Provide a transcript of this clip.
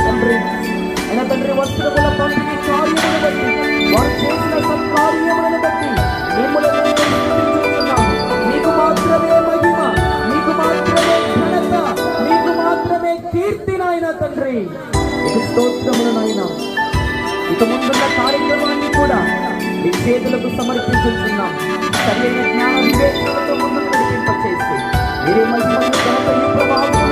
తండ్రి అయినా తండ్రి వస్త్రముల పంపిణీ కార్యములను బట్టి వారు చేసిన సత్కార్యములను బట్టి మిమ్మల్ని స్తుతించుచున్నాము. మీకు మాత్రమే మహిమ, మీకు మాత్రమే ఘనత, మీకు మాత్రమే కీర్తి నాయన తండ్రి. మీకు స్తోత్రములు నాయన. ఇక ముందున్న కార్యక్రమాన్ని కూడా మీ చేతులకు సమర్పించుతున్నాం. సరైన జ్ఞాన వివేచనతో ముందుకు నడిపింపచేసి మీరే మహిమను ఘనతయు ప్రభావం